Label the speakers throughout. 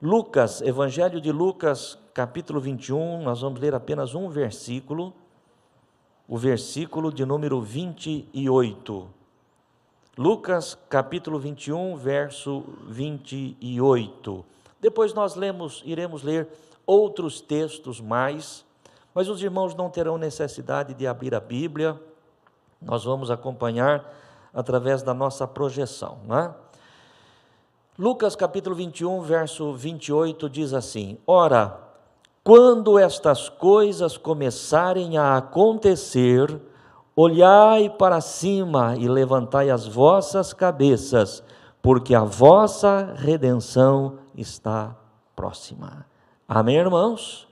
Speaker 1: Lucas, Evangelho de Lucas, capítulo 21, nós vamos ler apenas um versículo, o versículo de número 28. Lucas, capítulo 21, verso 28. Depois nós iremos ler outros textos mais, mas os irmãos não terão necessidade de abrir a Bíblia, nós vamos acompanhar através da nossa projeção, não é? Lucas capítulo 21, verso 28 diz assim: Ora, quando estas coisas começarem a acontecer, olhai para cima e levantai as vossas cabeças, porque a vossa redenção está próxima. Amém, irmãos?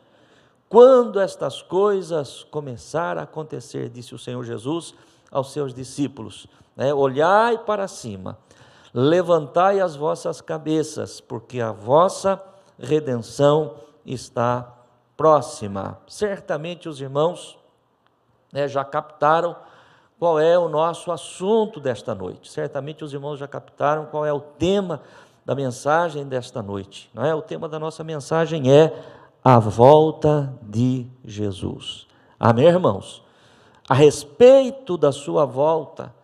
Speaker 1: Quando estas coisas começarem a acontecer, disse o Senhor Jesus aos seus discípulos, olhai para cima, levantai as vossas cabeças, porque a vossa redenção está próxima. Certamente os irmãos já captaram qual é o nosso assunto desta noite. Certamente os irmãos já captaram qual é o tema da mensagem desta noite. Não é? O tema da nossa mensagem é a volta de Jesus. Amém, irmãos? A respeito da sua volta,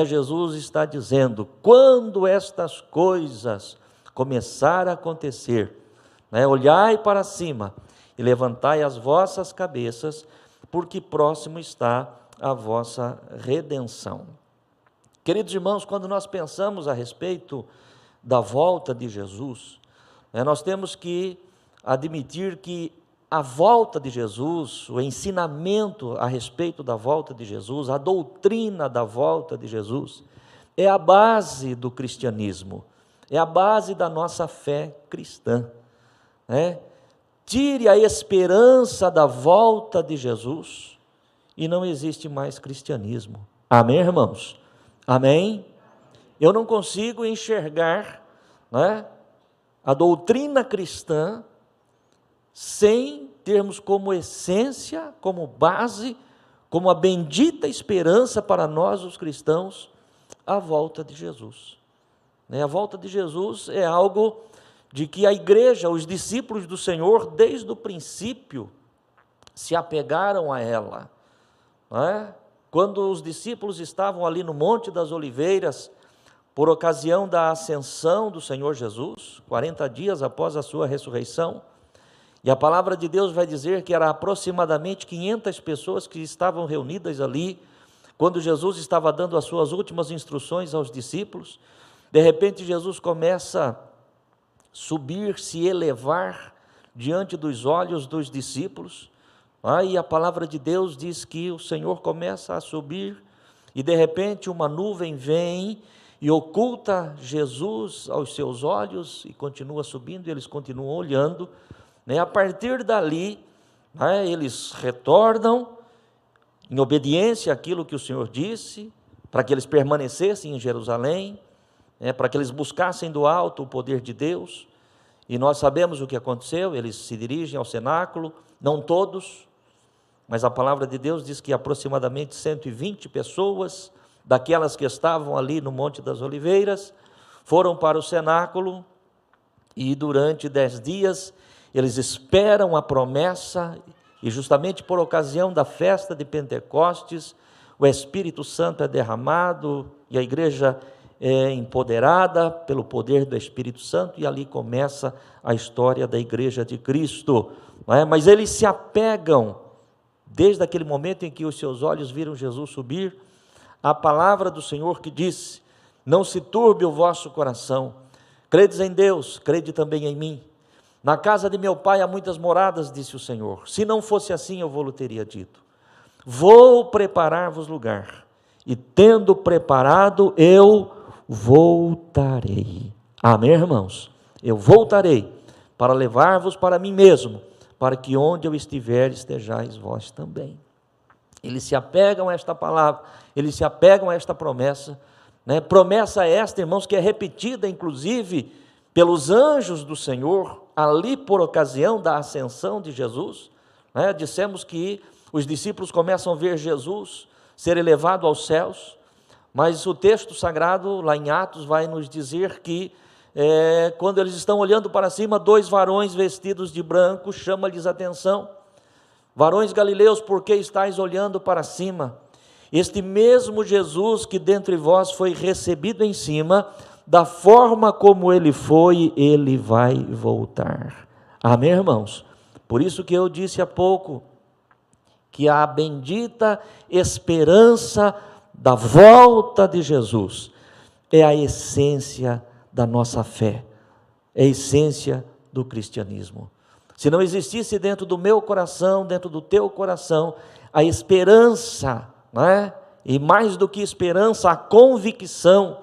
Speaker 1: Jesus está dizendo, quando estas coisas começarem a acontecer, olhai para cima e levantai as vossas cabeças, porque próximo está a vossa redenção. Queridos irmãos, quando nós pensamos a respeito da volta de Jesus, nós temos que admitir que a volta de Jesus, o ensinamento a respeito da volta de Jesus, a doutrina da volta de Jesus, é a base do cristianismo, é a base da nossa fé cristã. Tire a esperança da volta de Jesus e não existe mais cristianismo. Amém, irmãos? Amém? Eu não consigo enxergar a doutrina cristã sem termos como essência, como base, como a bendita esperança para nós os cristãos, a volta de Jesus. A volta de Jesus é algo de que a igreja, os discípulos do Senhor, desde o princípio, se apegaram a ela. Quando os discípulos estavam ali no Monte das Oliveiras, por ocasião da ascensão do Senhor Jesus, 40 dias após a sua ressurreição, e a palavra de Deus vai dizer que era aproximadamente 500 pessoas que estavam reunidas ali, quando Jesus estava dando as suas últimas instruções aos discípulos. De repente Jesus começa a subir, se elevar diante dos olhos dos discípulos, e a palavra de Deus diz que o Senhor começa a subir, e de repente uma nuvem vem e oculta Jesus aos seus olhos, e continua subindo, e eles continuam olhando. A partir dali, eles retornam em obediência àquilo que o Senhor disse, para que eles permanecessem em Jerusalém, para que eles buscassem do alto o poder de Deus, e nós sabemos o que aconteceu. Eles se dirigem ao cenáculo, não todos, mas a palavra de Deus diz que aproximadamente 120 pessoas, daquelas que estavam ali no Monte das Oliveiras, foram para o cenáculo, e durante 10 dias, eles esperam a promessa, e justamente por ocasião da festa de Pentecostes, o Espírito Santo é derramado, e a igreja é empoderada pelo poder do Espírito Santo, e ali começa a história da igreja de Cristo. Mas eles se apegam, desde aquele momento em que os seus olhos viram Jesus subir, à palavra do Senhor que disse: não se turbe o vosso coração, credes em Deus, crede também em mim. Na casa de meu pai há muitas moradas, disse o Senhor. Se não fosse assim, eu vou-lhe teria dito. Vou preparar-vos lugar, e tendo preparado, eu voltarei. Amém, irmãos? Eu voltarei para levar-vos para mim mesmo, para que onde eu estiver, estejais vós também. Eles se apegam a esta palavra, eles se apegam a esta promessa, promessa esta, irmãos, que é repetida, inclusive, pelos anjos do Senhor, ali por ocasião da ascensão de Jesus. Dissemos que os discípulos começam a ver Jesus ser elevado aos céus, mas o texto sagrado, lá em Atos, vai nos dizer que quando eles estão olhando para cima, 2 varões vestidos de branco, chama-lhes a atenção: varões galileus, por que estáis olhando para cima? Este mesmo Jesus que dentre vós foi recebido em cima, da forma como ele foi, ele vai voltar. Amém, irmãos? Por isso que eu disse há pouco, que a bendita esperança da volta de Jesus é a essência da nossa fé, é a essência do cristianismo. Se não existisse dentro do meu coração, dentro do teu coração, a esperança, não é? E mais do que esperança, a convicção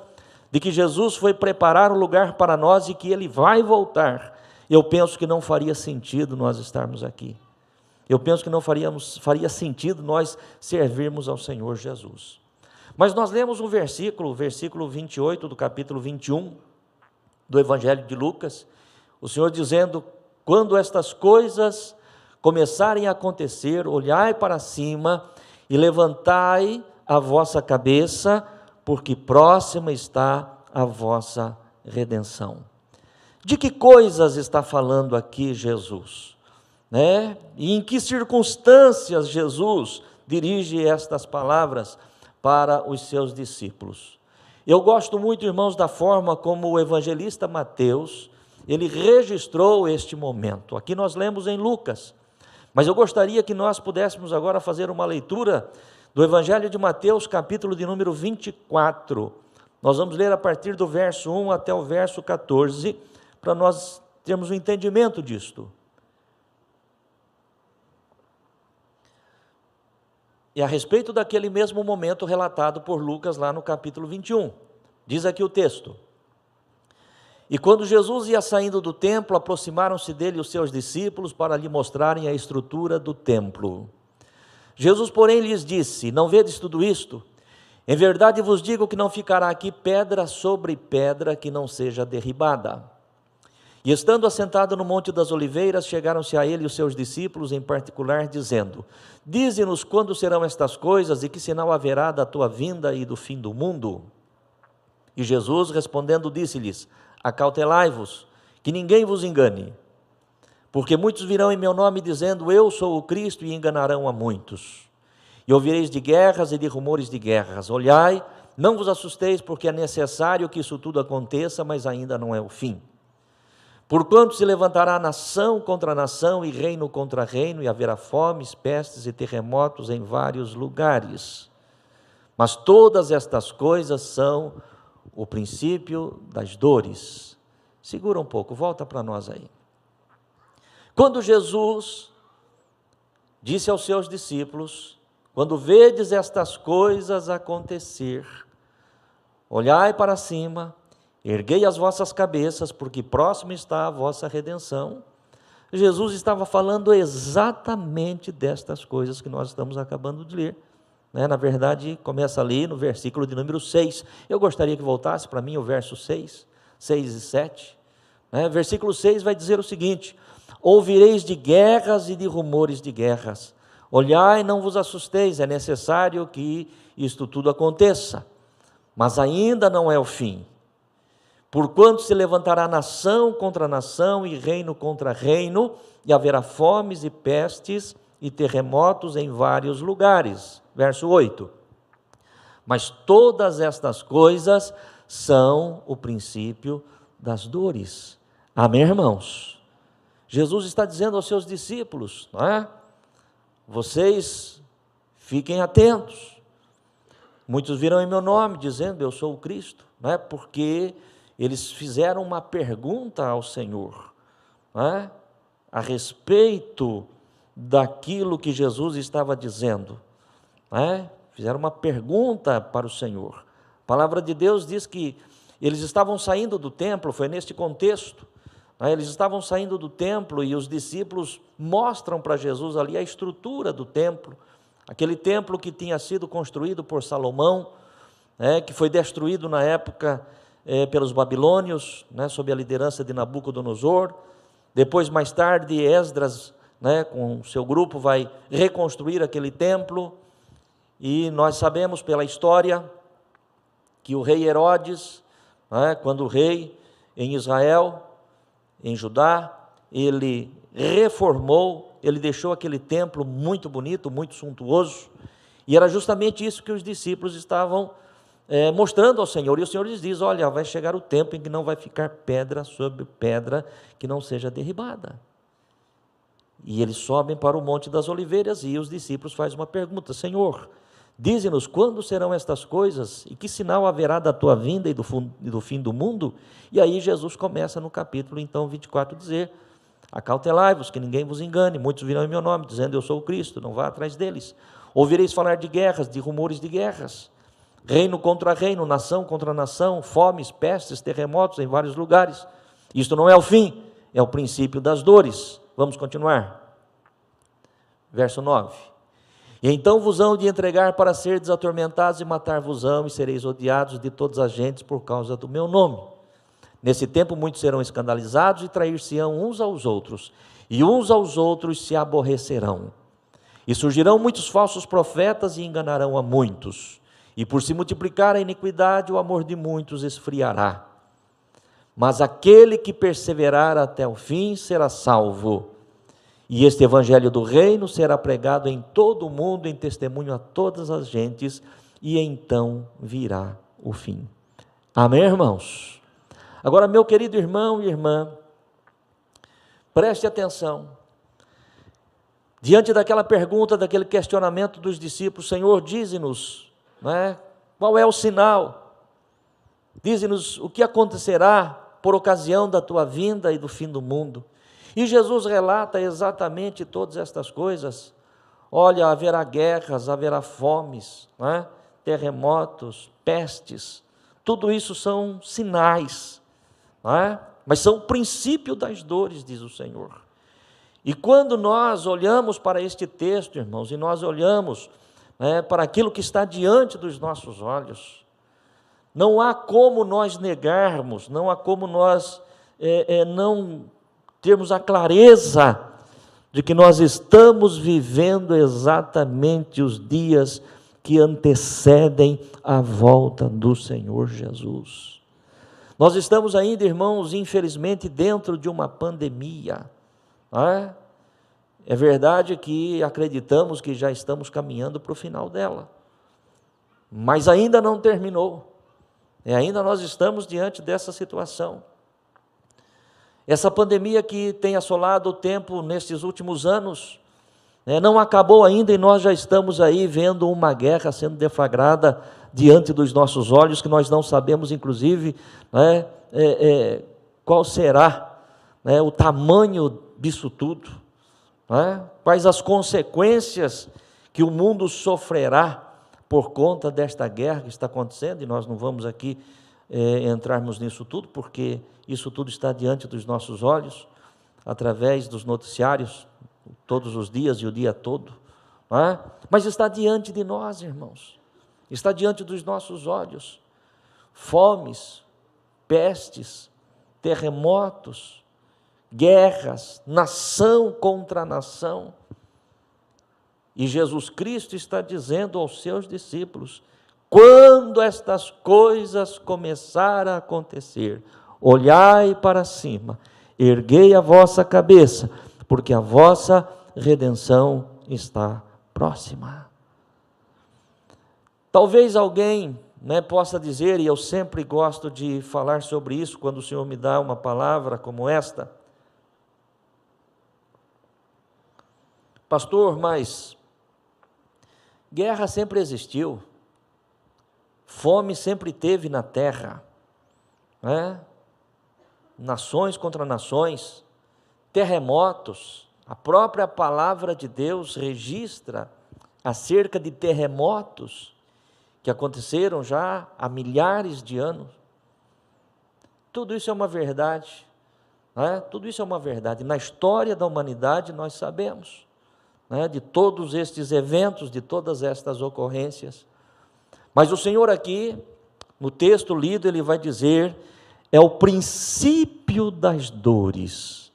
Speaker 1: de que Jesus foi preparar um lugar para nós e que Ele vai voltar, eu penso que não faria sentido nós estarmos aqui. Eu penso que não faria sentido nós servirmos ao Senhor Jesus. Mas nós lemos um versículo, o versículo 28 do capítulo 21 do Evangelho de Lucas, o Senhor dizendo: quando estas coisas começarem a acontecer, olhai para cima e levantai a vossa cabeça, porque próxima está a vossa redenção. De que coisas está falando aqui Jesus? E em que circunstâncias Jesus dirige estas palavras para os seus discípulos? Eu gosto muito, irmãos, da forma como o evangelista Mateus, ele registrou este momento. Aqui nós lemos em Lucas, mas eu gostaria que nós pudéssemos agora fazer uma leitura do Evangelho de Mateus, capítulo de número 24. Nós vamos ler a partir do verso 1 até o verso 14, para nós termos um entendimento disto. E a respeito daquele mesmo momento relatado por Lucas lá no capítulo 21. Diz aqui o texto: e quando Jesus ia saindo do templo, aproximaram-se dele os seus discípulos para lhe mostrarem a estrutura do templo. Jesus, porém, lhes disse: não vedes tudo isto? Em verdade vos digo que não ficará aqui pedra sobre pedra que não seja derribada. E estando assentado no Monte das Oliveiras, chegaram-se a ele os seus discípulos em particular, dizendo: dize-nos quando serão estas coisas e que sinal haverá da tua vinda e do fim do mundo? E Jesus, respondendo, disse-lhes: acautelai-vos, que ninguém vos engane, porque muitos virão em meu nome dizendo: eu sou o Cristo, e enganarão a muitos. E ouvireis de guerras e de rumores de guerras. Olhai, não vos assusteis, porque é necessário que isso tudo aconteça, mas ainda não é o fim. Porquanto se levantará nação contra nação e reino contra reino, e haverá fomes, pestes e terremotos em vários lugares. Mas todas estas coisas são o princípio das dores. Segura um pouco, volta para nós aí. Quando Jesus disse aos seus discípulos: quando vedes estas coisas acontecer, olhai para cima, erguei as vossas cabeças, porque próximo está a vossa redenção. Jesus estava falando exatamente destas coisas que nós estamos acabando de ler. Na verdade, começa ali no versículo de número 6. Eu gostaria que voltasse para mim o verso 6 e 7. Versículo 6 vai dizer o seguinte: ouvireis de guerras e de rumores de guerras. Olhai, não vos assusteis, é necessário que isto tudo aconteça, mas ainda não é o fim. Porquanto se levantará nação contra nação e reino contra reino, e haverá fomes e pestes e terremotos em vários lugares. Verso 8. Mas todas estas coisas são o princípio das dores. Amém, irmãos? Jesus está dizendo aos seus discípulos, não é? Vocês fiquem atentos. Muitos virão em meu nome dizendo: eu sou o Cristo, não é? Porque eles fizeram uma pergunta ao Senhor, não é? A respeito daquilo que Jesus estava dizendo, não é? Fizeram uma pergunta para o Senhor. A palavra de Deus diz que eles estavam saindo do templo, foi neste contexto, não é? Eles estavam saindo do templo e os discípulos mostram para Jesus ali a estrutura do templo, aquele templo que tinha sido construído por Salomão, que foi destruído na época pelos babilônios, sob a liderança de Nabucodonosor. Depois, mais tarde, Esdras, com seu grupo, vai reconstruir aquele templo, e nós sabemos pela história que o rei Herodes, quando o rei em Israel, em Judá, ele reformou, ele deixou aquele templo muito bonito, muito suntuoso, e era justamente isso que os discípulos estavam mostrando ao Senhor, e o Senhor lhes diz: olha, vai chegar o tempo em que não vai ficar pedra sobre pedra que não seja derribada. E eles sobem para o Monte das Oliveiras, e os discípulos fazem uma pergunta: Senhor, dize-nos quando serão estas coisas, e que sinal haverá da tua vinda e do fim do mundo? E aí Jesus começa no capítulo, então, 24, dizer: acautelai-vos, que ninguém vos engane, muitos virão em meu nome, dizendo eu sou o Cristo, não vá atrás deles. Ouvireis falar de guerras, de rumores de guerras, reino contra reino, nação contra nação, fomes, pestes, terremotos em vários lugares. Isto não é o fim, é o princípio das dores. Vamos continuar. Verso 9. E então vos hão de entregar para serdes atormentados, e matar-vos-ão, e sereis odiados de todas as gentes por causa do meu nome. Nesse tempo muitos serão escandalizados, e trair-se-ão uns aos outros, e uns aos outros se aborrecerão. E surgirão muitos falsos profetas, e enganarão a muitos. E por se multiplicar a iniquidade, o amor de muitos esfriará. Mas aquele que perseverar até o fim será salvo. E este evangelho do reino será pregado em todo o mundo, em testemunho a todas as gentes, e então virá o fim. Amém, irmãos? Agora, meu querido irmão e irmã, preste atenção. Diante daquela pergunta, daquele questionamento dos discípulos: Senhor, dize-nos, qual é o sinal? Dize-nos o que acontecerá por ocasião da tua vinda e do fim do mundo. E Jesus relata exatamente todas estas coisas. Olha, haverá guerras, haverá fomes, terremotos, pestes, tudo isso são sinais, mas são o princípio das dores, diz o Senhor. E quando nós olhamos para este texto, irmãos, e nós olhamos para aquilo que está diante dos nossos olhos, não há como nós negarmos, não há como nós não termos a clareza de que nós estamos vivendo exatamente os dias que antecedem a volta do Senhor Jesus. Nós estamos ainda, irmãos, infelizmente, dentro de uma pandemia. É verdade que acreditamos que já estamos caminhando para o final dela, mas ainda não terminou. Ainda nós estamos diante dessa situação. Essa pandemia que tem assolado o tempo nesses últimos anos, não acabou ainda, e nós já estamos aí vendo uma guerra sendo deflagrada diante dos nossos olhos, que nós não sabemos, inclusive, qual será o tamanho disso tudo, quais as consequências que o mundo sofrerá por conta desta guerra que está acontecendo, e nós não vamos aqui entrarmos nisso tudo, porque isso tudo está diante dos nossos olhos, através dos noticiários, todos os dias e o dia todo, mas está diante de nós, irmãos, está diante dos nossos olhos. Fomes, pestes, terremotos, guerras, nação contra nação. E Jesus Cristo está dizendo aos seus discípulos: quando estas coisas começarem a acontecer, olhai para cima, erguei a vossa cabeça, porque a vossa redenção está próxima. Talvez alguém possa dizer, e eu sempre gosto de falar sobre isso quando o Senhor me dá uma palavra como esta: pastor, mas guerra sempre existiu, fome sempre teve na terra, nações contra nações, terremotos. A própria palavra de Deus registra acerca de terremotos que aconteceram já há milhares de anos. Tudo isso é uma verdade, tudo isso é uma verdade. Na história da humanidade nós sabemos de todos estes eventos, de todas estas ocorrências. Mas o Senhor aqui, no texto lido, ele vai dizer: é o princípio das dores.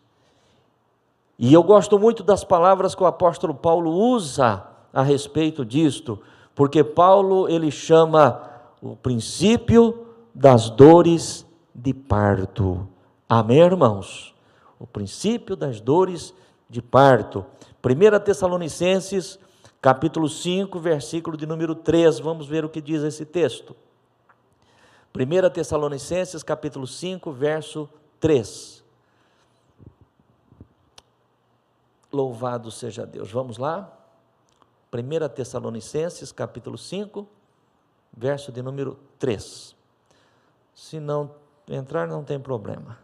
Speaker 1: E eu gosto muito das palavras que o apóstolo Paulo usa a respeito disto, porque Paulo, ele chama o princípio das dores de parto. Amém, irmãos? O princípio das dores de parto. 1 Tessalonicenses, capítulo 5, versículo de número 3. Vamos ver o que diz esse texto. 1 Tessalonicenses, capítulo 5, verso 3. Louvado seja Deus. Vamos lá? 1 Tessalonicenses, capítulo 5, verso de número 3. Se não entrar, não tem problema.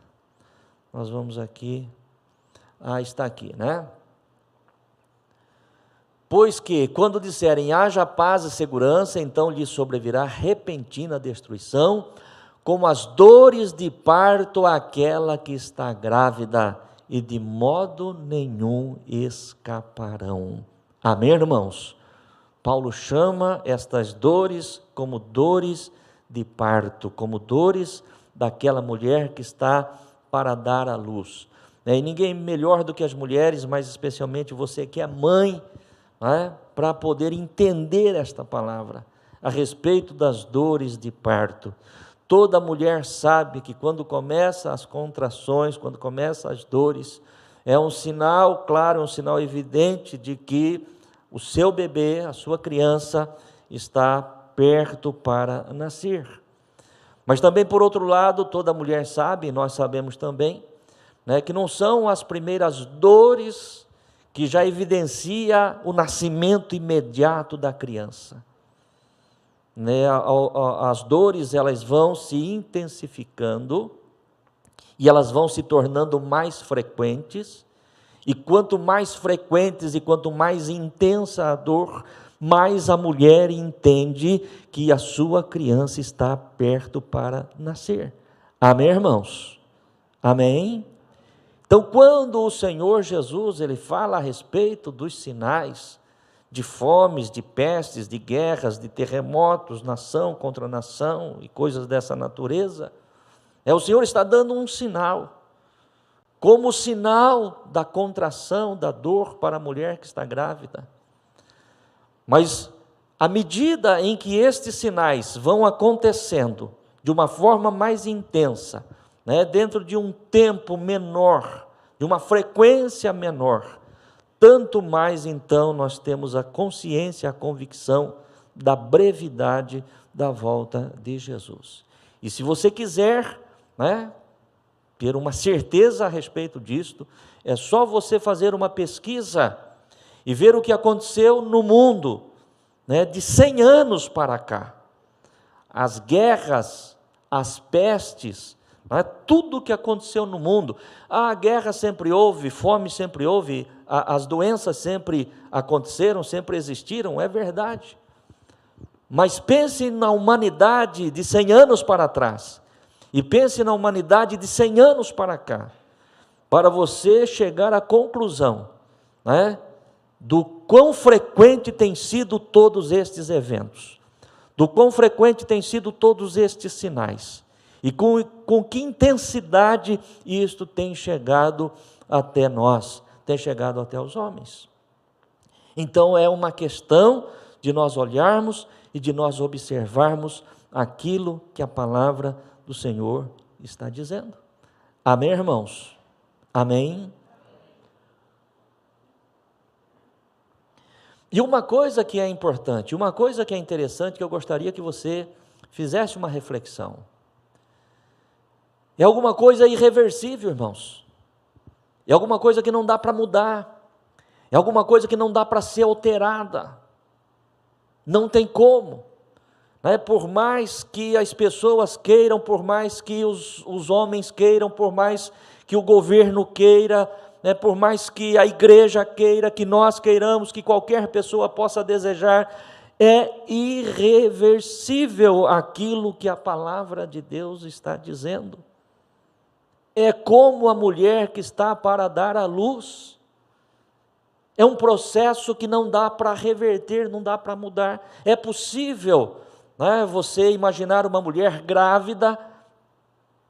Speaker 1: Nós vamos aqui. Está aqui, né? Pois que, quando disserem haja paz e segurança, então lhes sobrevirá repentina destruição, como as dores de parto àquela que está grávida, e de modo nenhum escaparão. Amém, irmãos? Paulo chama estas dores como dores de parto, como dores daquela mulher que está para dar à luz. E ninguém melhor do que as mulheres, mas especialmente você que é mãe, para poder entender esta palavra a respeito das dores de parto. Toda mulher sabe que quando começam as contrações, quando começam as dores, é um sinal claro, um sinal evidente de que o seu bebê, a sua criança, está perto para nascer. Mas também, por outro lado, toda mulher sabe, nós sabemos também, que não são as primeiras dores que já evidencia o nascimento imediato da criança. As dores, elas vão se intensificando e elas vão se tornando mais frequentes, e quanto mais frequentes e quanto mais intensa a dor, mais a mulher entende que a sua criança está perto para nascer. Amém, irmãos? Amém? Então, quando o Senhor Jesus, ele fala a respeito dos sinais de fomes, de pestes, de guerras, de terremotos, nação contra nação e coisas dessa natureza, o Senhor está dando um sinal, como o sinal da contração, da dor para a mulher que está grávida. Mas, à medida em que estes sinais vão acontecendo de uma forma mais intensa, dentro de um tempo menor, de uma frequência menor, tanto mais então nós temos a consciência, a convicção da brevidade da volta de Jesus. E se você quiser, ter uma certeza a respeito disto, é só você fazer uma pesquisa e ver o que aconteceu no mundo, de 100 anos para cá. As guerras, as pestes, tudo o que aconteceu no mundo. A guerra sempre houve, fome sempre houve, as doenças sempre aconteceram, sempre existiram, é verdade. Mas pense na humanidade de 100 anos para trás, e pense na humanidade de 100 anos para cá, para você chegar à conclusão, do quão frequente tem sido todos estes eventos, do quão frequente tem sido todos estes sinais, e com que intensidade isto tem chegado até nós, tem chegado até os homens. Então é uma questão de nós olharmos e de nós observarmos aquilo que a palavra do Senhor está dizendo. Amém, irmãos? Amém? E uma coisa que é importante, uma coisa que é interessante, que eu gostaria que você fizesse uma reflexão. É alguma coisa irreversível, irmãos. É alguma coisa que não dá para mudar. É alguma coisa que não dá para ser alterada. Não tem como. Por mais que as pessoas queiram, por mais que os homens queiram, por mais que o governo queira, por mais que a igreja queira, que nós queiramos, que qualquer pessoa possa desejar, é irreversível aquilo que a palavra de Deus está dizendo. É como a mulher que está para dar à luz. É um processo que não dá para reverter, não dá para mudar. É possível, você imaginar uma mulher grávida,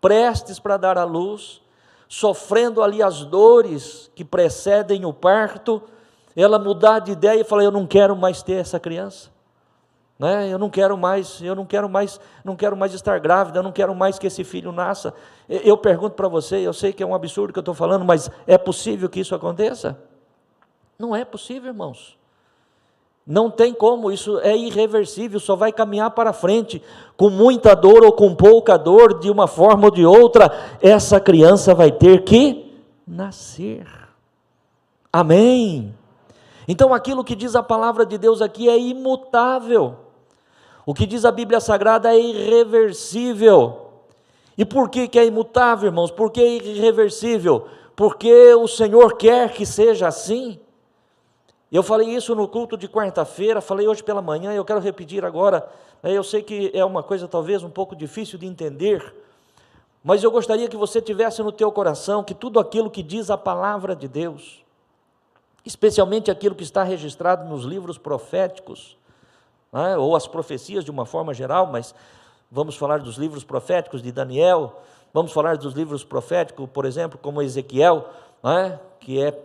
Speaker 1: prestes para dar à luz, sofrendo ali as dores que precedem o parto, ela mudar de ideia e falar, eu não quero mais ter essa criança. né? Eu não quero mais estar grávida, eu não quero mais que esse filho nasça. Eu pergunto para você, eu sei que é um absurdo que eu estou falando, mas é possível que isso aconteça? Não é possível, irmãos. Não tem como, isso é irreversível, só vai caminhar para frente, com muita dor ou com pouca dor, de uma forma ou de outra, essa criança vai ter que nascer. Amém? Então aquilo que diz a palavra de Deus aqui é imutável, o que diz a Bíblia Sagrada é irreversível. E por que é imutável, irmãos? Por que é irreversível? Porque o Senhor quer que seja assim. Eu falei isso no culto de quarta-feira, falei hoje pela manhã, eu quero repetir agora. Eu sei que é uma coisa talvez um pouco difícil de entender, mas eu gostaria que você tivesse no teu coração que tudo aquilo que diz a palavra de Deus, especialmente aquilo que está registrado nos livros proféticos, né, ou as profecias de uma forma geral, mas vamos falar dos livros proféticos de Daniel, vamos falar dos livros proféticos, por exemplo, como Ezequiel, né, que é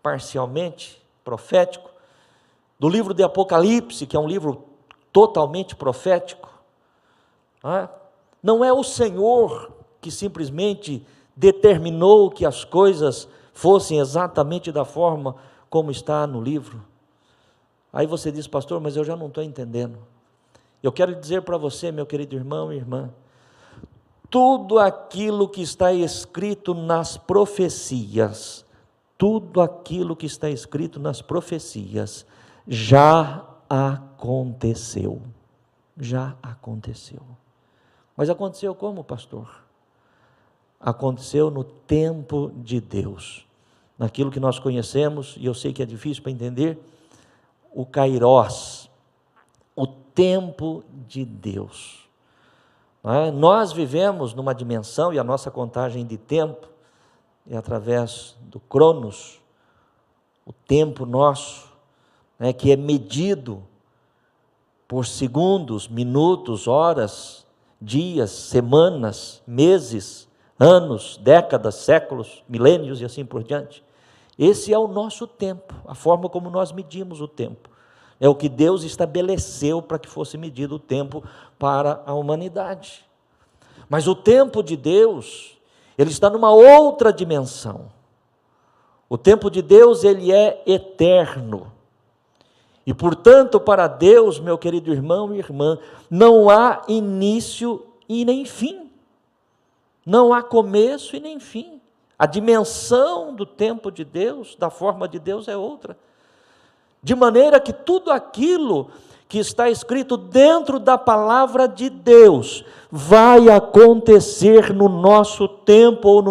Speaker 1: parcialmente profético, do livro de Apocalipse, que é um livro totalmente profético. Não é o Senhor que simplesmente determinou que as coisas fossem exatamente da forma como está no livro. Aí você diz, pastor, mas eu já não estou entendendo. Eu quero dizer para você, meu querido irmão e irmã, tudo aquilo que está escrito nas profecias, tudo aquilo que está escrito nas profecias já aconteceu. Já aconteceu. Mas aconteceu como, pastor? Aconteceu no tempo de Deus. Naquilo que nós conhecemos, e eu sei que é difícil para entender, o Kairós, o tempo de Deus. Nós vivemos numa dimensão, e a nossa contagem de tempo, é através do Cronos, o tempo nosso, que é medido por segundos, minutos, horas, dias, semanas, meses, anos, décadas, séculos, milênios e assim por diante. Esse é o nosso tempo, a forma como nós medimos o tempo. É o que Deus estabeleceu para que fosse medido o tempo para a humanidade. Mas o tempo de Deus, ele está numa outra dimensão. O tempo de Deus, ele é eterno. E, portanto, para Deus, meu querido irmão e irmã, não há início e nem fim. Não há começo e nem fim. A dimensão do tempo de Deus, da forma de Deus, é outra. De maneira que tudo aquilo que está escrito dentro da palavra de Deus vai acontecer no nosso tempo ou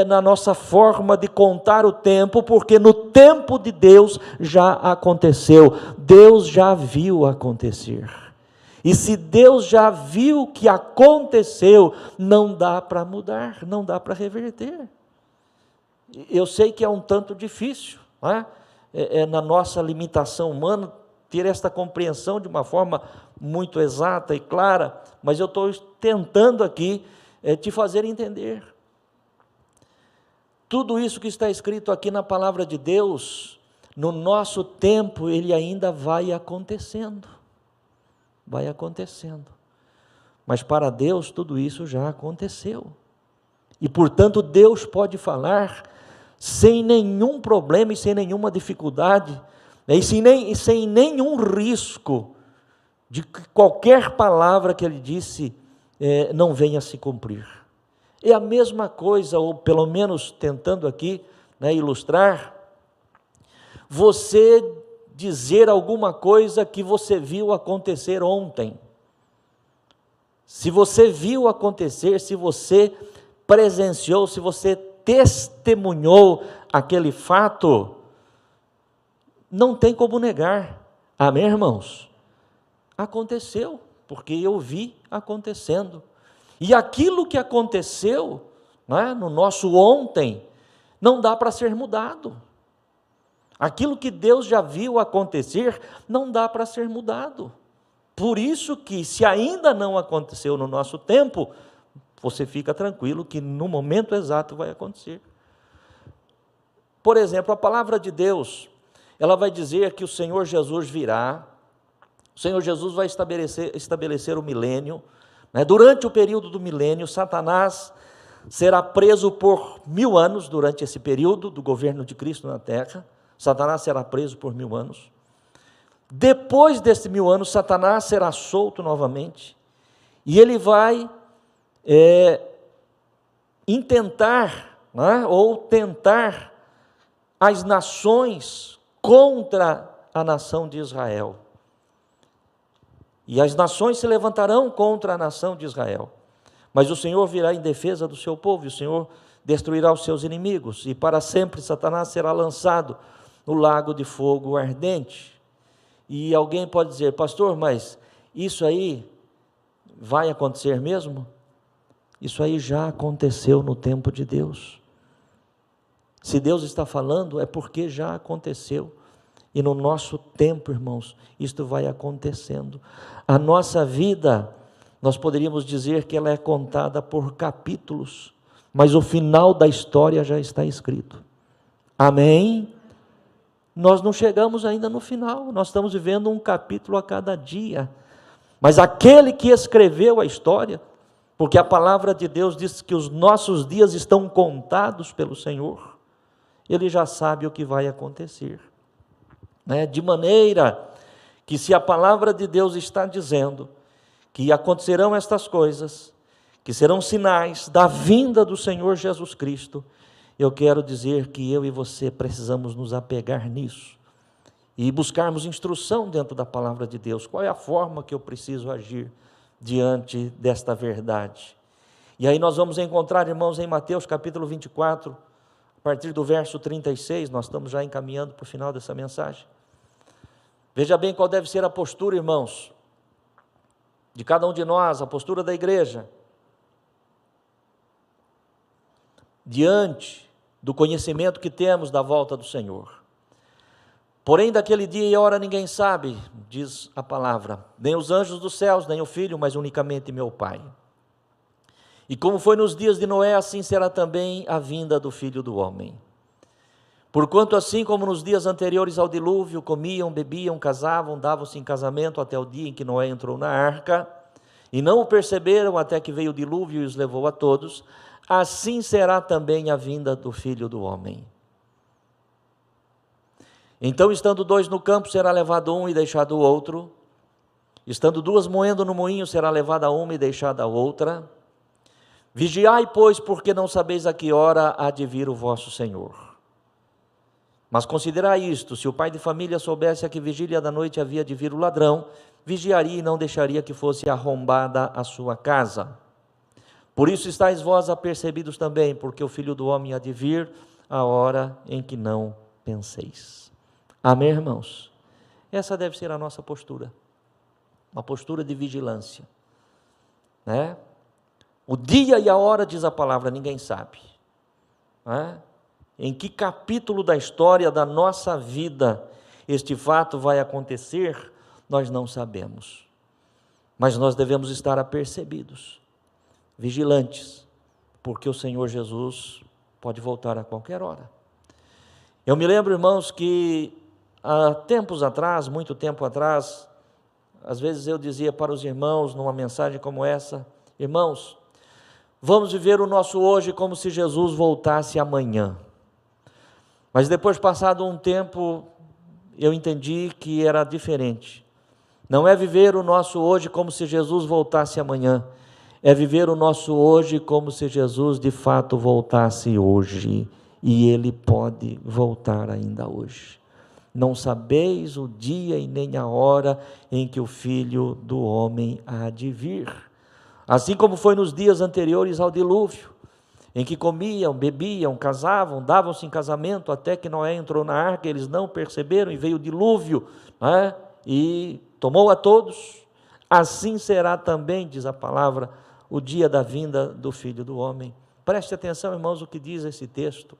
Speaker 1: na nossa forma de contar o tempo, porque no tempo de Deus já aconteceu, Deus já viu acontecer. E se Deus já viu que aconteceu, não dá para mudar, não dá para reverter. Eu sei que é um tanto difícil, não é? Na nossa limitação humana, ter esta compreensão de uma forma muito exata e clara, mas eu estou tentando aqui te fazer entender. Tudo isso que está escrito aqui na palavra de Deus, no nosso tempo, ele ainda vai acontecendo. Vai acontecendo. Mas para Deus, tudo isso já aconteceu. E, portanto, Deus pode falar sem nenhum problema e sem nenhuma dificuldade, e sem nenhum risco de que qualquer palavra que ele disse não venha a se cumprir. É a mesma coisa, ou pelo menos tentando aqui ilustrar, você dizer alguma coisa que você viu acontecer ontem. Se você viu acontecer, se você presenciou, se você testemunhou aquele fato, não tem como negar. Amém, irmãos? Aconteceu, porque eu vi acontecendo. E aquilo que aconteceu, no nosso ontem, não dá para ser mudado. Aquilo que Deus já viu acontecer, não dá para ser mudado. Por isso que, se ainda não aconteceu no nosso tempo, você fica tranquilo que no momento exato vai acontecer. Por exemplo, a palavra de Deus, ela vai dizer que o Senhor Jesus virá O Senhor Jesus vai estabelecer o milênio, né? Durante o período do milênio, Satanás será preso por 1000 anos. Durante esse período do governo de Cristo na terra, Satanás será preso por 1000 anos. Depois desses 1000 anos, Satanás será solto novamente, e ele vai intentar, né, ou tentar as nações contra a nação de Israel. E as nações se levantarão contra a nação de Israel. Mas o Senhor virá em defesa do seu povo, e o Senhor destruirá os seus inimigos, e para sempre Satanás será lançado no lago de fogo ardente. E alguém pode dizer: pastor, mas isso aí vai acontecer mesmo? Isso aí já aconteceu no tempo de Deus. Se Deus está falando, é porque já aconteceu. E no nosso tempo, irmãos, isto vai acontecendo. A nossa vida, nós poderíamos dizer que ela é contada por capítulos, mas o final da história já está escrito. Amém? Nós não chegamos ainda no final, nós estamos vivendo um capítulo a cada dia. Mas aquele que escreveu a história, porque a palavra de Deus diz que os nossos dias estão contados pelo Senhor, Ele já sabe o que vai acontecer. De maneira que, se a palavra de Deus está dizendo que acontecerão estas coisas, que serão sinais da vinda do Senhor Jesus Cristo, eu quero dizer que eu e você precisamos nos apegar nisso e buscarmos instrução dentro da palavra de Deus. Qual é a forma que eu preciso agir diante desta verdade? E aí nós vamos encontrar, irmãos, em Mateus capítulo 24, a partir do verso 36, nós estamos já encaminhando para o final dessa mensagem. Veja bem qual deve ser a postura, irmãos, de cada um de nós, a postura da igreja, diante do conhecimento que temos da volta do Senhor. Porém, daquele dia e hora ninguém sabe, diz a palavra, nem os anjos dos céus, nem o Filho, mas unicamente meu Pai. E como foi nos dias de Noé, assim será também a vinda do Filho do Homem. Porquanto assim como nos dias anteriores ao dilúvio, comiam, bebiam, casavam, davam-se em casamento até o dia em que Noé entrou na arca, e não o perceberam até que veio o dilúvio e os levou a todos, assim será também a vinda do Filho do Homem. Então, estando 2 no campo, será levado um e deixado o outro. Estando 2 moendo no moinho, será levada uma e deixada a outra. Vigiai, pois, porque não sabeis a que hora há de vir o vosso Senhor. Mas considerai isto: se o pai de família soubesse a que vigília da noite havia de vir o ladrão, vigiaria e não deixaria que fosse arrombada a sua casa. Por isso estáis vós apercebidos também, porque o Filho do Homem há de vir a hora em que não penseis. Amém, irmãos? Essa deve ser a nossa postura, uma postura de vigilância, O dia e a hora, diz a palavra, ninguém sabe, Em que capítulo da história da nossa vida este fato vai acontecer, nós não sabemos, mas nós devemos estar apercebidos, vigilantes, porque o Senhor Jesus pode voltar a qualquer hora. Eu me lembro, irmãos, que há tempos atrás, muito tempo atrás, às vezes eu dizia para os irmãos, numa mensagem como essa: irmãos, vamos viver o nosso hoje como se Jesus voltasse amanhã. Mas depois, passado um tempo, eu entendi que era diferente. Não é viver o nosso hoje como se Jesus voltasse amanhã, é viver o nosso hoje como se Jesus de fato voltasse hoje, e Ele pode voltar ainda hoje. Não sabeis o dia e nem a hora em que o Filho do Homem há de vir. Assim como foi nos dias anteriores ao dilúvio, em que comiam, bebiam, casavam, davam-se em casamento, até que Noé entrou na arca, eles não perceberam, e veio o dilúvio, e tomou a todos. Assim será também, diz a palavra, o dia da vinda do Filho do Homem. Preste atenção, irmãos, o que diz esse texto.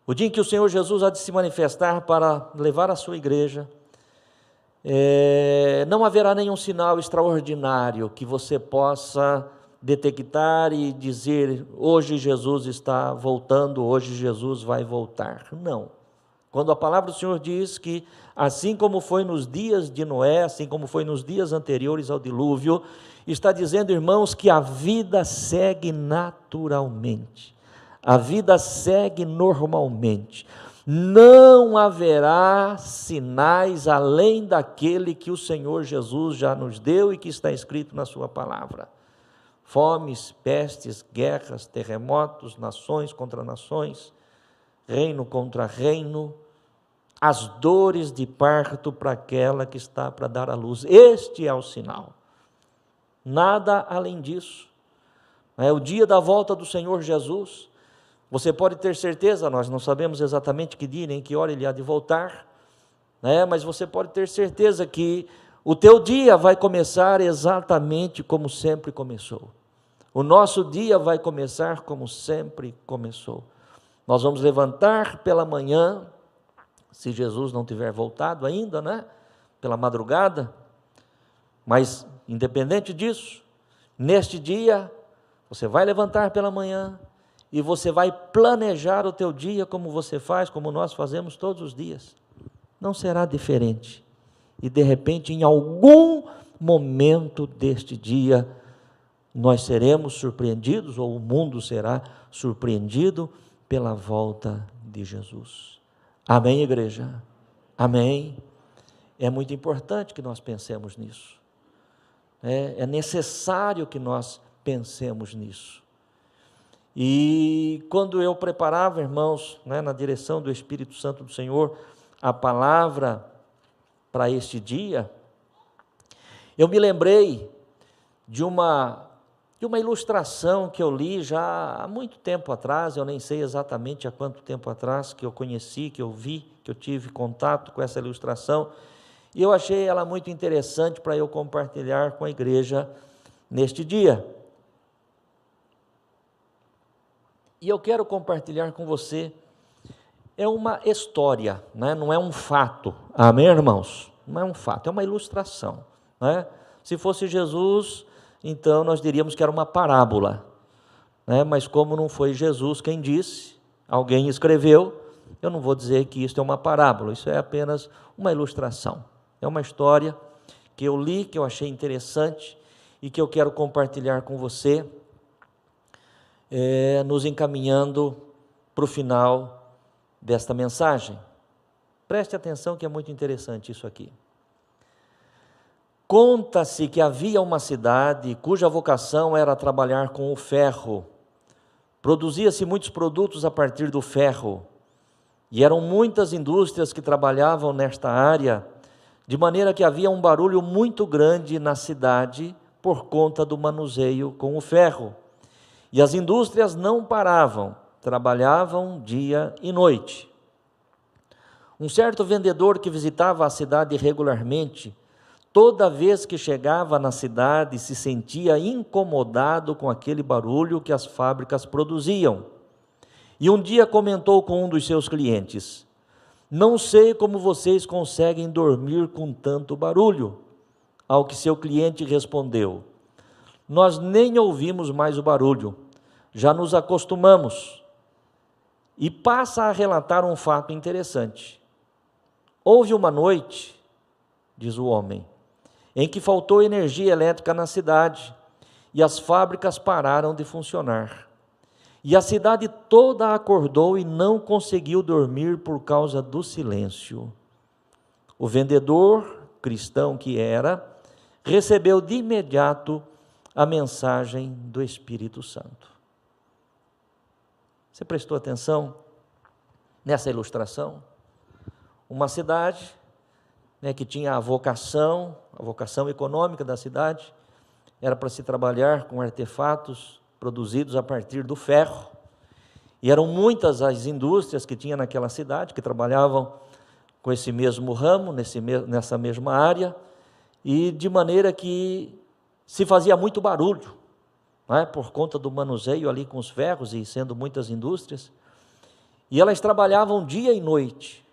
Speaker 1: O dia em que o Senhor Jesus há de se manifestar para levar a sua igreja, não haverá nenhum sinal extraordinário que você possa detectar e dizer: hoje Jesus está voltando, hoje Jesus vai voltar. Não. Quando a palavra do Senhor diz que, assim como foi nos dias de Noé, assim como foi nos dias anteriores ao dilúvio, está dizendo, irmãos, que a vida segue naturalmente, a vida segue normalmente. Não haverá sinais além daquele que o Senhor Jesus já nos deu e que está escrito na sua palavra. Fomes, pestes, guerras, terremotos, nações contra nações, reino contra reino, as dores de parto para aquela que está para dar à luz. Este é o sinal. Nada além disso. É o dia da volta do Senhor Jesus. Você pode ter certeza, nós não sabemos exatamente que dia nem que hora ele há de voltar, mas você pode ter certeza que o teu dia vai começar exatamente como sempre começou. O nosso dia vai começar como sempre começou. Nós vamos levantar pela manhã, se Jesus não tiver voltado ainda, pela madrugada, mas independente disso, neste dia, você vai levantar pela manhã, e você vai planejar o teu dia como você faz, como nós fazemos todos os dias. Não será diferente. E de repente, em algum momento deste dia, nós seremos surpreendidos, ou o mundo será surpreendido pela volta de Jesus. Amém, igreja? Amém? É muito importante que nós pensemos nisso. É necessário que nós pensemos nisso. E quando eu preparava, irmãos, na direção do Espírito Santo do Senhor, a palavra para este dia, eu me lembrei de uma ilustração que eu li já há muito tempo atrás, eu nem sei exatamente há quanto tempo atrás que eu conheci, que eu vi, que eu tive contato com essa ilustração, e eu achei ela muito interessante para eu compartilhar com a igreja neste dia. E eu quero compartilhar com você, é uma história, não é um fato, amém, irmãos? Não é um fato, é uma ilustração. Se fosse Jesus, então nós diríamos que era uma parábola, mas como não foi Jesus quem disse, alguém escreveu, eu não vou dizer que isso é uma parábola, isso é apenas uma ilustração. É uma história que eu li, que eu achei interessante e que eu quero compartilhar com você, nos encaminhando para o final desta mensagem. Preste atenção que é muito interessante isso aqui. Conta-se que havia uma cidade cuja vocação era trabalhar com o ferro. Produzia-se muitos produtos a partir do ferro, e eram muitas indústrias que trabalhavam nesta área, de maneira que havia um barulho muito grande na cidade por conta do manuseio com o ferro. E as indústrias não paravam, trabalhavam dia e noite. Um certo vendedor que visitava a cidade regularmente, toda vez que chegava na cidade, se sentia incomodado com aquele barulho que as fábricas produziam. E um dia comentou com um dos seus clientes: "Não sei como vocês conseguem dormir com tanto barulho." Ao que seu cliente respondeu: "Nós nem ouvimos mais o barulho, já nos acostumamos." E passa a relatar um fato interessante. "Houve uma noite," diz o homem, "em que faltou energia elétrica na cidade e as fábricas pararam de funcionar. E a cidade toda acordou e não conseguiu dormir por causa do silêncio. O vendedor, cristão que era, recebeu de imediato a mensagem do Espírito Santo." Você prestou atenção nessa ilustração? Uma cidade, que tinha a vocação econômica da cidade, era para se trabalhar com artefatos produzidos a partir do ferro, e eram muitas as indústrias que tinha naquela cidade, que trabalhavam com esse mesmo ramo, nessa mesma área, e de maneira que se fazia muito barulho, por conta do manuseio ali com os ferros, e sendo muitas indústrias, e elas trabalhavam dia e noite.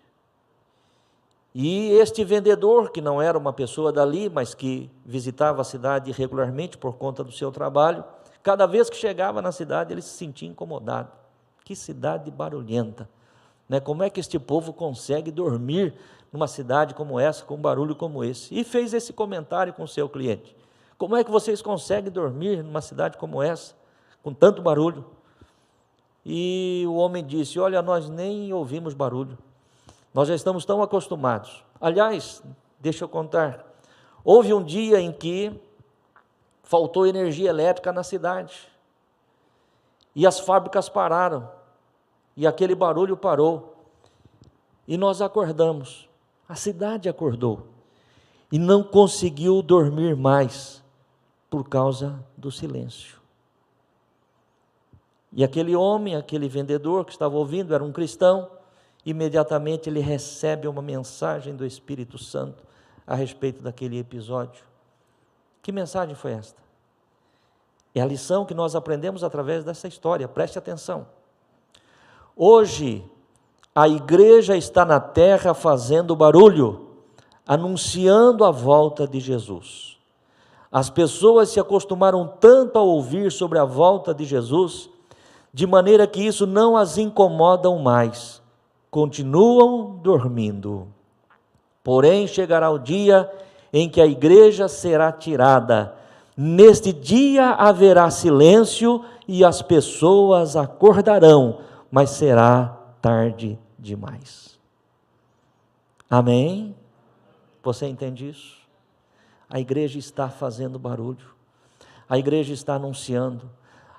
Speaker 1: E este vendedor, que não era uma pessoa dali, mas que visitava a cidade regularmente por conta do seu trabalho, cada vez que chegava na cidade ele se sentia incomodado. Que cidade barulhenta, né? Como é que este povo consegue dormir numa cidade como essa, com um barulho como esse? E fez esse comentário com o seu cliente. Como é que vocês conseguem dormir numa cidade como essa, com tanto barulho? E o homem disse: olha, nós nem ouvimos barulho, nós já estamos tão acostumados. Aliás, deixa eu contar, houve um dia em que faltou energia elétrica na cidade, e as fábricas pararam, e aquele barulho parou, e nós acordamos, a cidade acordou, e não conseguiu dormir mais, por causa do silêncio. E aquele homem, aquele vendedor que estava ouvindo, era um cristão, imediatamente ele recebe uma mensagem do Espírito Santo a respeito daquele episódio. Que mensagem foi esta? É a lição que nós aprendemos através dessa história, preste atenção. Hoje, a igreja está na terra fazendo barulho, anunciando a volta de Jesus. As pessoas se acostumaram tanto a ouvir sobre a volta de Jesus, de maneira que isso não as incomoda mais, continuam dormindo. Porém, chegará o dia em que a igreja será tirada. Neste dia haverá silêncio e as pessoas acordarão, mas será tarde demais. Amém? Você entende isso? A igreja está fazendo barulho, a igreja está anunciando,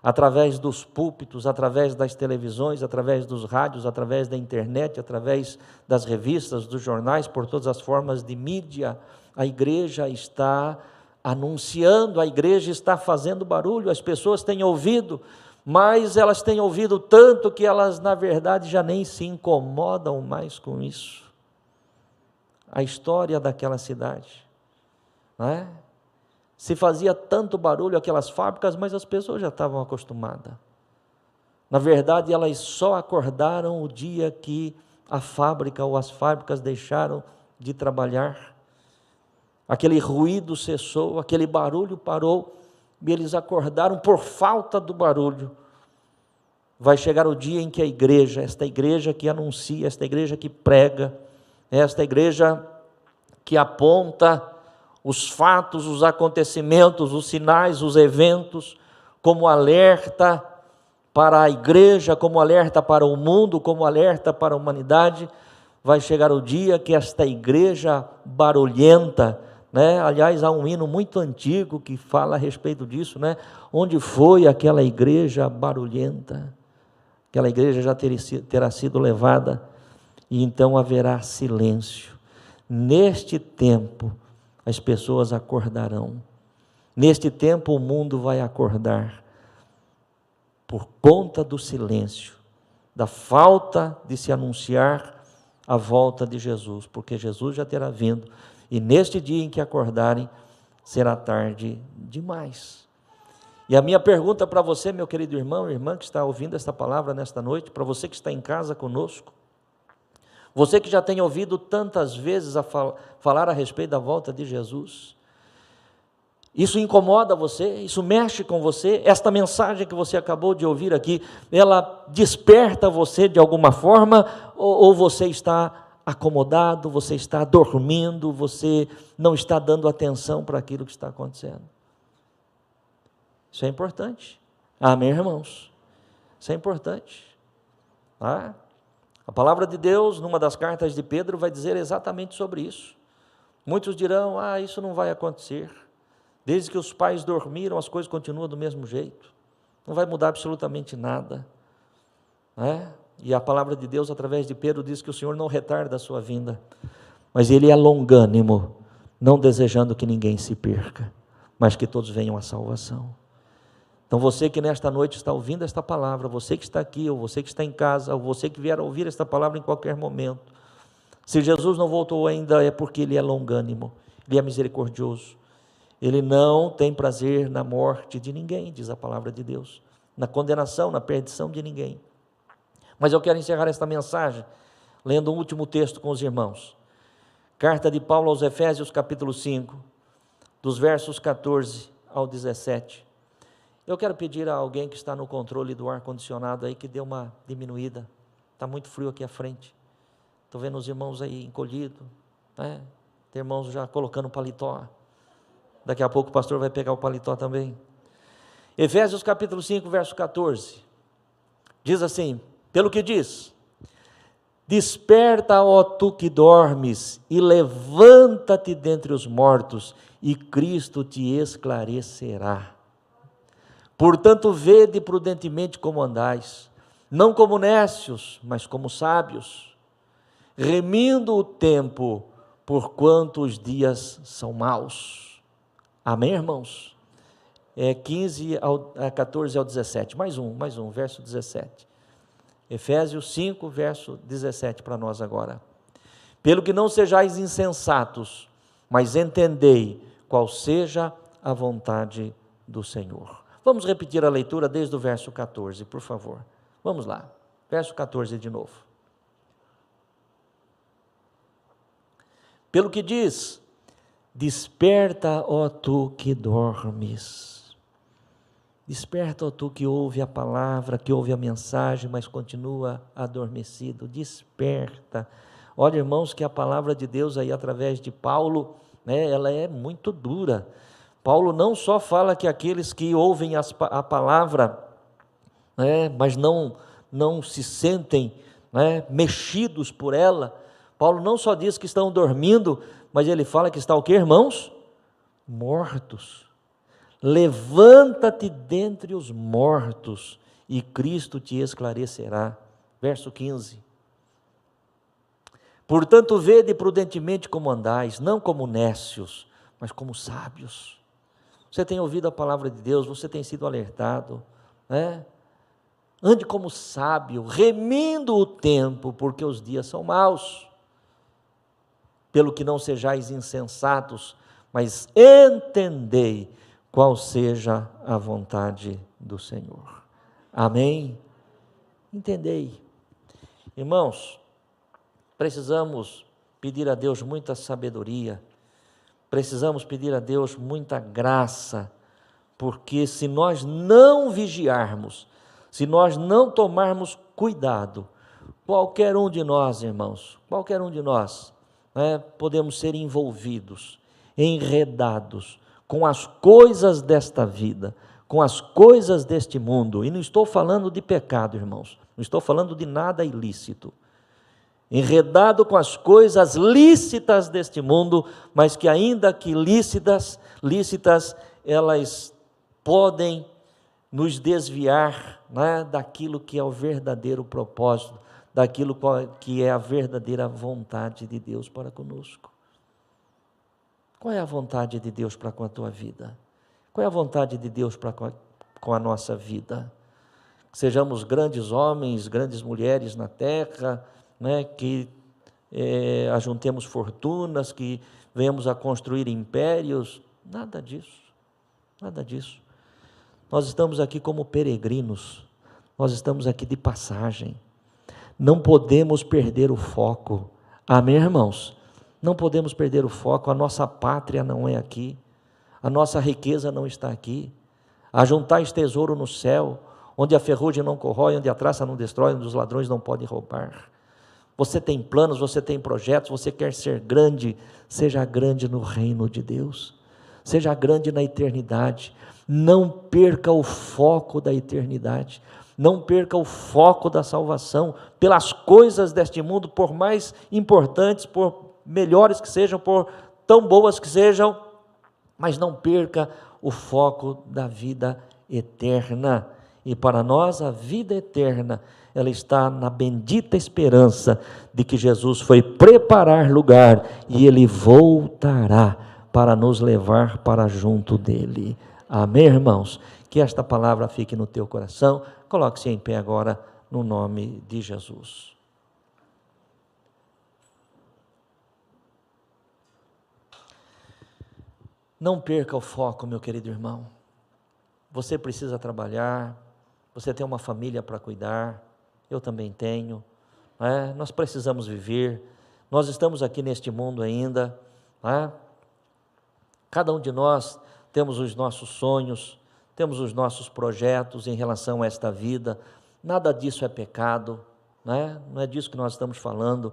Speaker 1: através dos púlpitos, através das televisões, através dos rádios, através da internet, através das revistas, dos jornais, por todas as formas de mídia, a igreja está anunciando, a igreja está fazendo barulho. As pessoas têm ouvido, mas elas têm ouvido tanto que elas, na verdade, já nem se incomodam mais com isso. A história daquela cidade, não é? Se fazia tanto barulho aquelas fábricas, mas as pessoas já estavam acostumadas. Na verdade, elas só acordaram o dia que a fábrica ou as fábricas deixaram de trabalhar. Aquele ruído cessou, aquele barulho parou, e eles acordaram por falta do barulho. Vai chegar o dia em que a igreja, esta igreja que anuncia, esta igreja que prega, esta igreja que aponta os fatos, os acontecimentos, os sinais, os eventos, como alerta para a igreja, como alerta para o mundo, como alerta para a humanidade. Vai chegar o dia que esta igreja barulhenta, né? Aliás, há um hino muito antigo que fala a respeito disso, né? Onde foi aquela igreja barulhenta? Aquela igreja já terá sido levada, e então haverá silêncio. Neste tempo, as pessoas acordarão. Neste tempo, o mundo vai acordar, por conta do silêncio, da falta de se anunciar a volta de Jesus, porque Jesus já terá vindo, e neste dia em que acordarem, será tarde demais. E a minha pergunta para você, meu querido irmão e irmã que está ouvindo esta palavra nesta noite, para você que está em casa conosco, você que já tem ouvido tantas vezes falar a respeito da volta de Jesus, isso incomoda você? Isso mexe com você? Esta mensagem que você acabou de ouvir aqui, ela desperta você de alguma forma, ou você está acomodado, você está dormindo, você não está dando atenção para aquilo que está acontecendo? Isso é importante. Amém, irmãos? Isso é importante. Ah, a palavra de Deus, numa das cartas de Pedro, vai dizer exatamente sobre isso. Muitos dirão: isso não vai acontecer. Desde que os pais dormiram, as coisas continuam do mesmo jeito. Não vai mudar absolutamente nada. E a palavra de Deus, através de Pedro, diz que o Senhor não retarda a sua vinda, mas Ele é longânimo, não desejando que ninguém se perca, mas que todos venham à salvação. Então você que nesta noite está ouvindo esta palavra, você que está aqui, ou você que está em casa, ou você que vier a ouvir esta palavra em qualquer momento, se Jesus não voltou ainda, é porque Ele é longânimo, Ele é misericordioso, Ele não tem prazer na morte de ninguém, diz a palavra de Deus, na condenação, na perdição de ninguém. Mas eu quero encerrar esta mensagem lendo um último texto com os irmãos. Carta de Paulo aos Efésios, capítulo 5, dos versos 14 ao 17. Eu quero pedir a alguém que está no controle do ar-condicionado aí que dê uma diminuída, Está muito frio aqui à frente. Estou vendo os irmãos aí encolhidos, né? Tem irmãos já colocando paletó. Daqui a pouco o pastor vai pegar o paletó também. Efésios capítulo 5, verso 14. Diz assim: pelo que diz: desperta, ó tu que dormes, e levanta-te dentre os mortos, e Cristo te esclarecerá. Portanto, vede prudentemente como andais, não como necios, mas como sábios, remindo o tempo, porquanto os dias são maus. Amém, irmãos? 14 ao 17, mais um, verso 17. Efésios 5, verso 17 para nós agora. Pelo que não sejais insensatos, mas entendei qual seja a vontade do Senhor. Vamos repetir a leitura desde o verso 14, por favor. Vamos lá, verso 14 de novo. Pelo que diz: desperta, ó tu que dormes. Desperta, ó tu que ouve a palavra, que ouve a mensagem, mas continua adormecido. Desperta. Olha, irmãos, que a palavra de Deus aí através de Paulo, né, ela é muito dura. Paulo não só fala que aqueles que ouvem a palavra, né, mas não se sentem, né, mexidos por ela. Paulo não só diz que estão dormindo, mas ele fala que está o quê, irmãos? Mortos. Levanta-te dentre os mortos, e Cristo te esclarecerá. Verso 15. Portanto, vede prudentemente como andais, não como necios, mas como sábios. Você tem ouvido a palavra de Deus, você tem sido alertado, né? Ande como sábio, remindo o tempo, porque os dias são maus. Pelo que não sejais insensatos, mas entendei qual seja a vontade do Senhor. Amém? Entendei. Irmãos, precisamos pedir a Deus muita sabedoria, precisamos pedir a Deus muita graça, porque se nós não vigiarmos, se nós não tomarmos cuidado, qualquer um de nós, irmãos, qualquer um de nós, né, podemos ser envolvidos, enredados com as coisas desta vida, com as coisas deste mundo, e não estou falando de pecado, irmãos, não estou falando de nada ilícito, enredado com as coisas lícitas deste mundo, mas que ainda que lícitas, elas podem nos desviar, né, daquilo que é o verdadeiro propósito, daquilo que é a verdadeira vontade de Deus para conosco. Qual é a vontade de Deus para com a tua vida? Qual é a vontade de Deus para com a nossa vida? Que sejamos grandes homens, grandes mulheres na terra, né, que ajuntemos fortunas, que venhamos a construir impérios, nada disso, nada disso. Nós estamos aqui como peregrinos, nós estamos aqui de passagem, não podemos perder o foco, amém, irmãos? Não podemos perder o foco, a nossa pátria não é aqui, a nossa riqueza não está aqui, ajuntais tesouro no céu, onde a ferrugem não corrói, onde a traça não destrói, onde os ladrões não podem roubar. Você tem planos, você tem projetos, você quer ser grande, seja grande no reino de Deus, seja grande na eternidade, não perca o foco da eternidade, não perca o foco da salvação, pelas coisas deste mundo, por mais importantes, por melhores que sejam, por tão boas que sejam, mas não perca o foco da vida eterna, e para nós a vida eterna, ela está na bendita esperança de que Jesus foi preparar lugar, e Ele voltará para nos levar para junto dEle, amém, irmãos? Que esta palavra fique no teu coração, coloque-se em pé agora, no nome de Jesus. Não perca o foco, meu querido irmão, você precisa trabalhar, você tem uma família para cuidar, eu também tenho, nós precisamos viver, nós estamos aqui neste mundo ainda, cada um de nós temos os nossos sonhos, temos os nossos projetos em relação a esta vida, nada disso é pecado, né? Não é disso que nós estamos falando,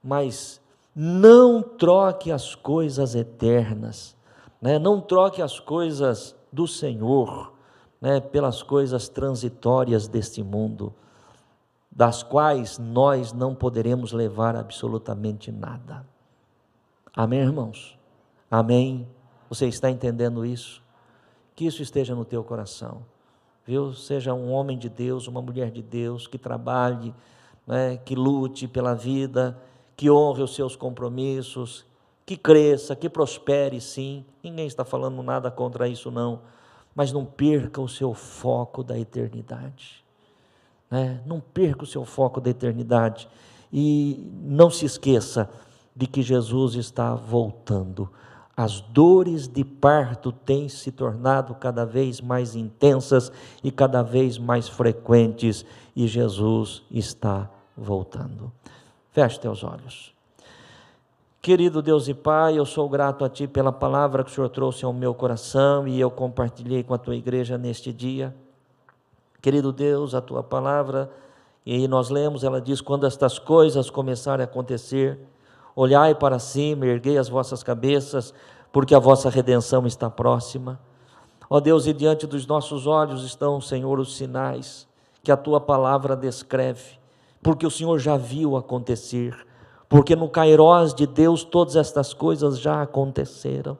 Speaker 1: mas não troque as coisas eternas, né? Não troque as coisas do Senhor, né, pelas coisas transitórias deste mundo, das quais nós não poderemos levar absolutamente nada. Amém, irmãos? Amém? Você está entendendo isso? Que isso esteja no teu coração, viu? Seja um homem de Deus, uma mulher de Deus, que trabalhe, né, que lute pela vida, que honre os seus compromissos, que cresça, que prospere, sim. Ninguém está falando nada contra isso, não. Mas não perca o seu foco da eternidade, né? Não perca o seu foco da eternidade. E não se esqueça de que Jesus está voltando. As dores de parto têm se tornado cada vez mais intensas e cada vez mais frequentes, e Jesus está voltando. Feche teus olhos. Querido Deus e Pai, eu sou grato a Ti pela palavra que o Senhor trouxe ao meu coração e eu compartilhei com a Tua igreja neste dia. Querido Deus, a Tua palavra, e aí nós lemos, ela diz: quando estas coisas começarem a acontecer, olhai para cima, erguei as vossas cabeças, porque a vossa redenção está próxima. Ó Deus, e diante dos nossos olhos estão, Senhor, os sinais que a Tua palavra descreve, porque o Senhor já viu acontecer, porque no kairós de Deus todas estas coisas já aconteceram.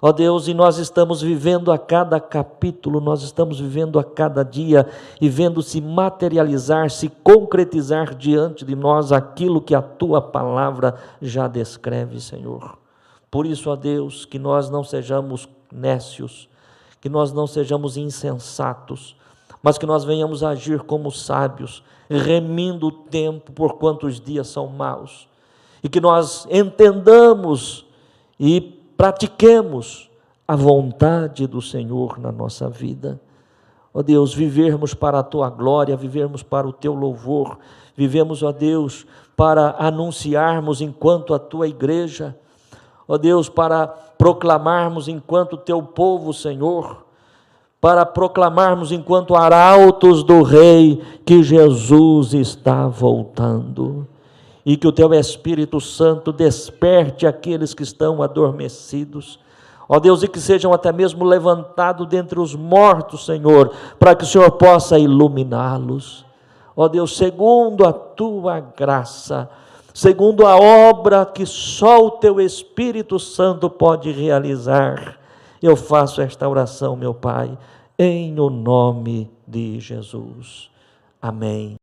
Speaker 1: Ó Deus, e nós estamos vivendo a cada capítulo, nós estamos vivendo a cada dia e vendo se materializar, se concretizar diante de nós aquilo que a Tua palavra já descreve, Senhor. Por isso, ó Deus, que nós não sejamos nécios, que nós não sejamos insensatos, mas que nós venhamos agir como sábios, remindo o tempo, porquanto os dias são maus, e que nós entendamos e pratiquemos a vontade do Senhor na nossa vida. Ó Deus, vivermos para a Tua glória, vivermos para o Teu louvor, vivemos, ó Deus, para anunciarmos enquanto a Tua igreja, ó Deus, para proclamarmos enquanto Teu povo, Senhor, para proclamarmos enquanto arautos do Rei que Jesus está voltando, e que o Teu Espírito Santo desperte aqueles que estão adormecidos, ó Deus, e que sejam até mesmo levantados dentre os mortos, Senhor, para que o Senhor possa iluminá-los, ó Deus, segundo a Tua graça, segundo a obra que só o Teu Espírito Santo pode realizar. Eu faço esta oração, meu Pai, em o nome de Jesus. Amém.